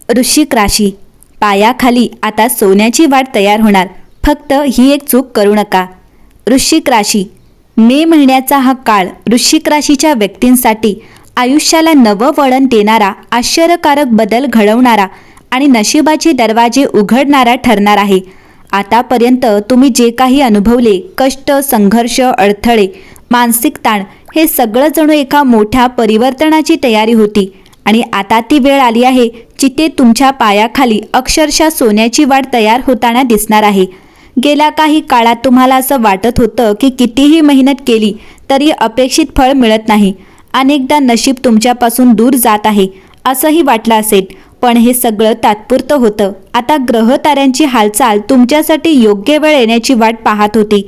वृश्चिक राशी, पायाखाली आता सोन्याची वाट तयार होणार. फक्त ही एक चूक करू नका. वृश्चिक राशी, मे महिन्याचा हा काळ वृश्चिक राशीच्या व्यक्तींसाठी आयुष्याला नवं वळण देणारा, आश्चर्यकारक बदल घडवणारा आणि नशिबाचे दरवाजे उघडणारा ठरणार आहे. आतापर्यंत तुम्ही जे काही अनुभवले, कष्ट, संघर्ष, अडथळे, मानसिक ताण, हे सगळं जणू एका मोठ्या परिवर्तनाची तयारी होती आणि आता ती वेळ आली आहे जिथे तुमच्या पायाखाली अक्षरशः सोन्याची वाट तयार होताना दिसणार आहे. गेल्या काही काळात तुम्हाला असं वाटत होतं की कितीही मेहनत केली तरी अपेक्षित फळ मिळत नाही. अनेकदा नशीब तुमच्यापासून दूर जात आहे असंही वाटलं असेल, पण हे सगळं तात्पुरतं होतं. आता ग्रह ताऱ्यांची हालचाल तुमच्यासाठी योग्य वेळ येण्याची वाट पाहत होती.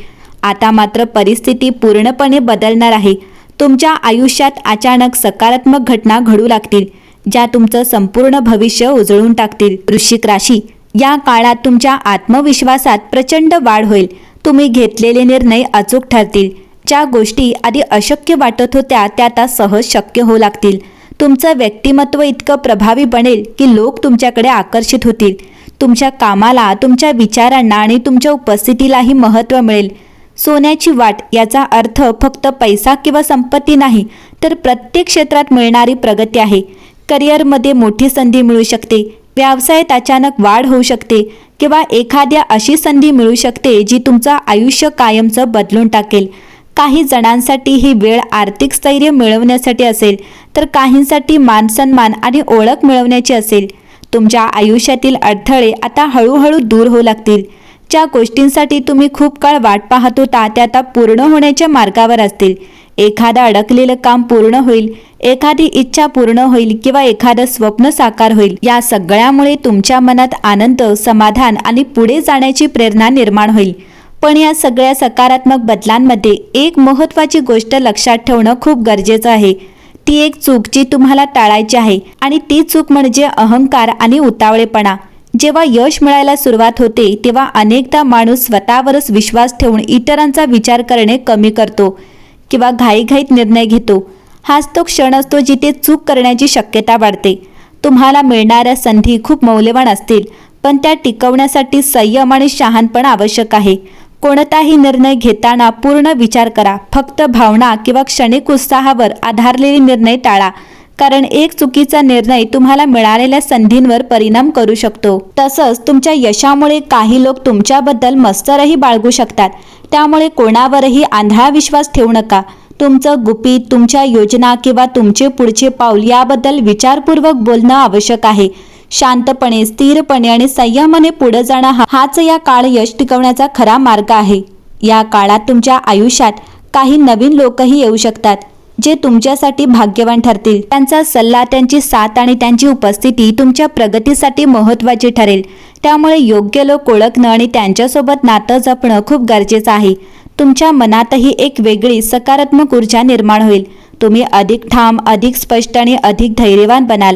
आता मात्र परिस्थिती पूर्णपणे बदलणार आहे. तुमच्या आयुष्यात अचानक सकारात्मक घटना घडू लागतील, ज्या तुमचं संपूर्ण भविष्य उजळून टाकतील. वृश्चिक राशी, या काळात तुमच्या आत्मविश्वासात प्रचंड वाढ होईल. तुम्ही घेतलेले निर्णय अचूक ठरतील. ज्या गोष्टी आधी अशक्य वाटत होत्या त्या आता सहज शक्य होऊ लागतील. तुमचं व्यक्तिमत्व इतकं प्रभावी बनेल की लोक तुमच्याकडे आकर्षित होतील. तुमच्या कामाला, तुमच्या विचारांना आणि तुमच्या उपस्थितीलाही महत्त्व मिळेल. सोन्याची वाट याचा अर्थ फक्त पैसा किंवा संपत्ती नाही, तर प्रत्येक क्षेत्रात मिळणारी प्रगती आहे. करिअरमध्ये मोठी संधी मिळू शकते, व्यवसायात अचानक वाढ होऊ शकते किंवा एखाद्या अशी संधी मिळू शकते जी तुमचं आयुष्य कायमचं बदलून टाकेल. काही जणांसाठी ही वेळ आर्थिक स्थैर्य मिळवण्यासाठी असेल, तर काहींसाठी मानसन्मान आणि ओळख मिळवण्याची असेल. तुमच्या आयुष्यातील अडथळे आता हळूहळू दूर होऊ लागतील. ज्या गोष्टींसाठी तुम्ही खूप काळ वाट पाहत होता त्या आता पूर्ण होण्याच्या मार्गावर असतील. एखादं अडकलेलं काम पूर्ण होईल, एखादी इच्छा पूर्ण होईल किंवा एखादं स्वप्न साकार होईल. या सगळ्यामुळे तुमच्या मनात आनंद, समाधान आणि पुढे जाण्याची प्रेरणा निर्माण होईल. पण या सगळ्या सकारात्मक बदलांमध्ये एक महत्त्वाची गोष्ट लक्षात ठेवणं खूप गरजेचं आहे. ती एक चूक जी तुम्हाला टाळायची आहे आणि ती चूक म्हणजे अहंकार आणि उतावळेपणा. जेव्हा यश मिळायला सुरुवात होते तेव्हा अनेकदा माणूस स्वतःवरच विश्वास ठेवून इतरांचा विचार करणे कमी करतो किंवा घाईघाईत निर्णय घेतो. हाच तो क्षण असतो जिथे चूक करण्याची शक्यता वाढते. तुम्हाला मिळणाऱ्या संधी खूप मौल्यवान असतील, पण त्या टिकवण्यासाठी संयम आणि शहाणपण आवश्यक आहे. कोणताही निर्णय घेताना पूर्ण विचार करा. फक्त भावना किंवा क्षणिक उत्साहावर आधारलेले निर्णय टाळा, कारण एक चुकीचा निर्णय तुम्हाला मिळालेल्या संधींवर परिणाम करू शकतो. तसंच तुमच्या यशामुळे काही लोक तुमच्याबद्दल मत्सरही बाळगू शकतात. त्यामुळे कोणावरही आंधळा विश्वास ठेवू नका. तुमचं गुपित, तुमच्या योजना किंवा तुमचे पुढचे पाऊल याबद्दल विचारपूर्वक बोलणं आवश्यक आहे. शांतपणे, स्थिरपणे आणि संयमाने पुढे जाणं हाच या काळ यश टिकवण्याचा खरा मार्ग आहे. या काळात तुमच्या आयुष्यात काही नवीन लोकही येऊ शकतात, जे तुमच्यासाठी भाग्यवान ठरतील. त्यांचा सल्ला, त्यांची साथ आणि त्यांची उपस्थिती तुमच्या प्रगतीसाठी महत्त्वाची ठरेल. त्यामुळे योग्य लोक ओळखणं आणि त्यांच्यासोबत नातं जपणं खूप गरजेचं आहे. तुमच्या मनातही एक वेगळी सकारात्मक ऊर्जा निर्माण होईल. तुम्ही अधिक ठाम, अधिक स्पष्ट आणि अधिक धैर्यवान बनाल.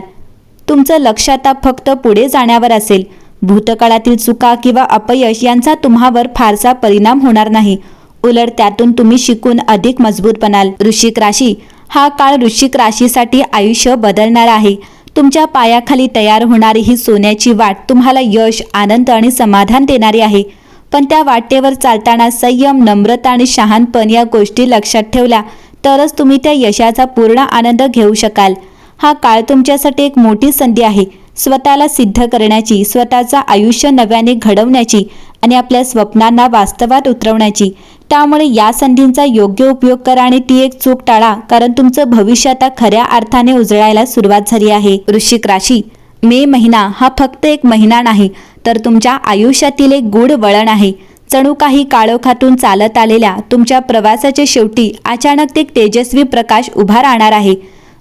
तुमचं लक्ष आता फक्त पुढे जाण्यावर असेल. भूतकाळातील चुका किंवा अपयश यांचा तुम्हावर फारसा परिणाम होणार नाही. उलट त्यातून तुम्ही शिकून अधिक मजबूत बनाल. वृश्चिक राशी, हा काळ वृश्चिक राशीसाठी आयुष्य बदलणार आहे. तुमच्या पायाखाली तयार होणारी ही सोन्याची वाट तुम्हाला यश, आनंद आणि समाधान देणारी आहे. पण त्या वाटेवर चालताना संयम, नम्रता आणि शहाणपण या गोष्टी लक्षात ठेवल्या तरच तुम्ही त्या यशाचा पूर्ण आनंद घेऊ शकाल. हा काळ तुमच्यासाठी एक मोठी संधी आहे. स्वतःला सिद्ध करण्याची, स्वतःचं आयुष्य नव्याने घडवण्याची आणि आपल्या स्वप्नांना वास्तवात उतरवण्याची. त्यामुळे या संधींचा योग्य उपयोग करा आणि ती एक चूक टाळा, कारण तुमचं भविष्य आता खऱ्या अर्थाने उजळायला सुरुवात झाली आहे. वृश्चिक राशी, मे महिना हा फक्त एक महिना नाही, तर तुमच्या आयुष्यातील एक गूढ वळण आहे. जणू काही काळोखातून चालत आलेल्या तुमच्या प्रवासाच्या शेवटी अचानक एक तेजस्वी प्रकाश उभा राहणार आहे.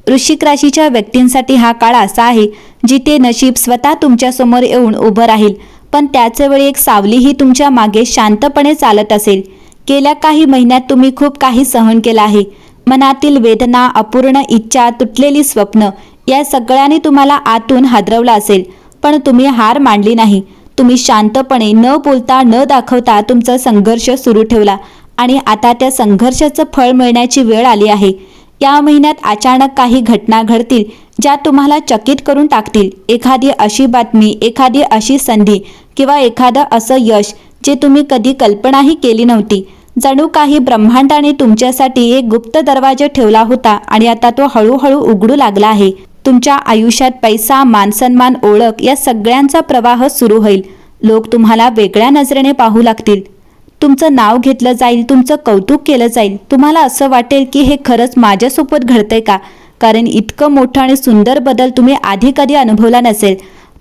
वृश्चिक राशीच्या व्यक्तींसाठी हा काळ असा आहे जिथे नशीब स्वतः तुमच्यासमोर येऊन उभं राहील, पण त्याच वेळी एक सावलीही तुमच्या मागे शांतपणे चालत असेल. गेल्या काही महिन्यात तुम्ही खूप काही सहन केलं आहे. मनातील वेदना, अपूर्ण इच्छा, तुटलेली स्वप्न या सगळ्यांनी तुम्हाला आतून हादरवलं असेल, पण तुम्ही हार मानली नाही. तुम्ही शांतपणे, न बोलता, न दाखवता तुमचा संघर्ष सुरू ठेवला आणि आता त्या संघर्षाचं फळ मिळण्याची वेळ आली आहे. या महिन्यात अचानक काही घटना घडतील ज्या तुम्हाला चकित करून टाकतील. एखादी अशी बातमी, एखादी अशी संधी किंवा एखादं असं यश जे तुम्ही कधी कल्पनाही केली नव्हती. जणू काही ब्रह्मांडाने तुमच्यासाठी एक गुप्त दरवाजा ठेवला होता आणि आता तो हळूहळू उघडू लागला आहे. तुमच्या आयुष्यात पैसा, मानसन्मान, ओळख या सगळ्यांचा प्रवाह सुरू होईल. लोक तुम्हाला वेगळ्या नजरेने पाहू लागतील. तुमचं नाव घेतलं जाईल, तुमचं कौतुक केलं जाईल. तुम्हाला असं वाटेल की हे खरंच माझ्यासोबत घडतंय का, कारण इतकं मोठं आणि सुंदर बदल तुम्ही आधी कधी अनुभवला नसेल.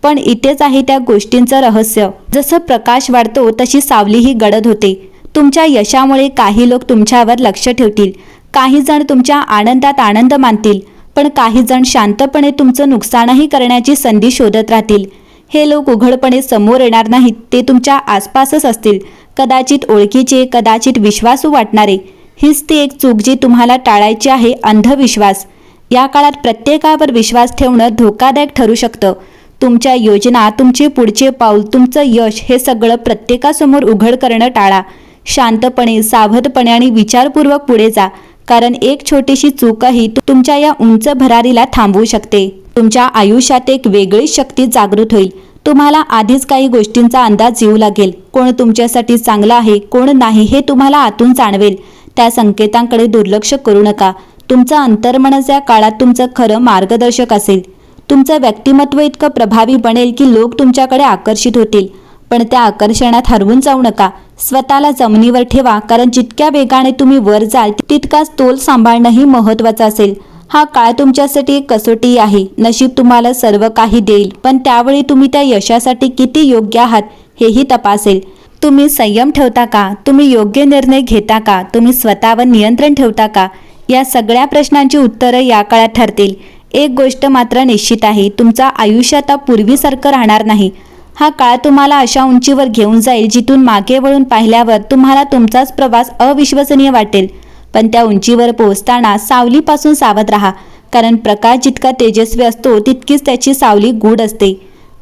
पण इथेच आहे त्या गोष्टींचं रहस्य. जसं प्रकाश वाढतो तशी सावलीही गडद होते. तुमच्या यशामुळे काही लोक तुमच्यावर लक्ष ठेवतील. काही जण तुमच्या आनंदात आनंद मानतील, पण काही जण शांतपणे तुमचं नुकसानही करण्याची संधी शोधत राहतील. हे लोक उघडपणे समोर येणार नाहीत. ते तुमच्या आसपासच असतील. कदाचित ओळखीचे, कदाचित विश्वासू वाटणारे. हीच ती एक चूक जी तुम्हाला टाळायची आहे, अंधविश्वास. या काळात प्रत्येकावर विश्वास ठेवणं धोकादायक ठरू शकतं. तुमच्या योजना, तुमचे पुढचे पाऊल, तुमचं यश हे सगळं प्रत्येकासमोर उघड करणं टाळा. शांतपणे, सावधपणे आणि विचारपूर्वक पुढे जा, कारण एक छोटीशी चूकही तुमच्या या उंच भरारीला थांबवू शकते. तुमच्या आयुष्यात एक वेगळीच शक्ती जागृत होईल. तुम्हाला आधीच काही गोष्टींचा अंदाज येऊ लागेल. कोण तुमच्यासाठी चांगलं आहे, कोण नाही हे तुम्हाला आतून जाणवेल. त्या संकेतांकडे दुर्लक्ष करू नका. तुमचं अंतर्मनच या काळात तुमचं खरं मार्गदर्शक असेल. तुमचं व्यक्तिमत्व इतकं प्रभावी बनेल की लोक तुमच्याकडे आकर्षित होतील. पण त्या आकर्षणात हरवून जाऊ नका. स्वतःला जमिनीवर ठेवा, कारण जितक्या वेगाने तुम्ही वर जाल तितकाच तोल सांभाळणंही महत्त्वाचं असेल. हा काळ तुमच्यासाठी एक कसोटी आहे. नशीब तुम्हाला सर्व काही देईल, पण त्यावेळी तुम्ही त्या यशासाठी किती योग्य आहात हेही तपासेल. तुम्ही संयम ठेवता का? तुम्ही योग्य निर्णय घेता का? तुम्ही स्वतःवर नियंत्रण ठेवता का? या सगळ्या प्रश्नांची उत्तरं या काळात ठरतील. एक गोष्ट मात्र निश्चित आहे, तुमचं आयुष्य आता पूर्वीसारखं राहणार नाही. हा काळ तुम्हाला अशा उंचीवर घेऊन जाईल जिथून मागे वळून पाहिल्यावर तुम्हाला तुमचाच प्रवास अविश्वसनीय वाटेल. पण त्या उंचीवर पोहोचताना सावलीपासून सावध राहा, कारण प्रकाश जितका तेजस्वी असतो तितकीच त्याची सावली गूढ असते.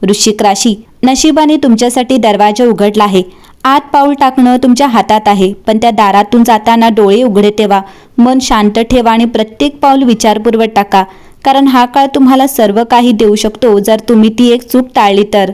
वृश्चिक राशी, नशिबाने तुमच्यासाठी दरवाजा उघडला आहे. आत पाऊल टाकणं तुमच्या हातात आहे, पण त्या दारातून जाताना डोळे उघडे ठेवा, मन शांत ठेवा आणि प्रत्येक पाऊल विचारपूर्वक टाका, कारण हा काळ तुम्हाला सर्व काही देऊ शकतो जर तुम्ही ती एक चूक टाळली तर.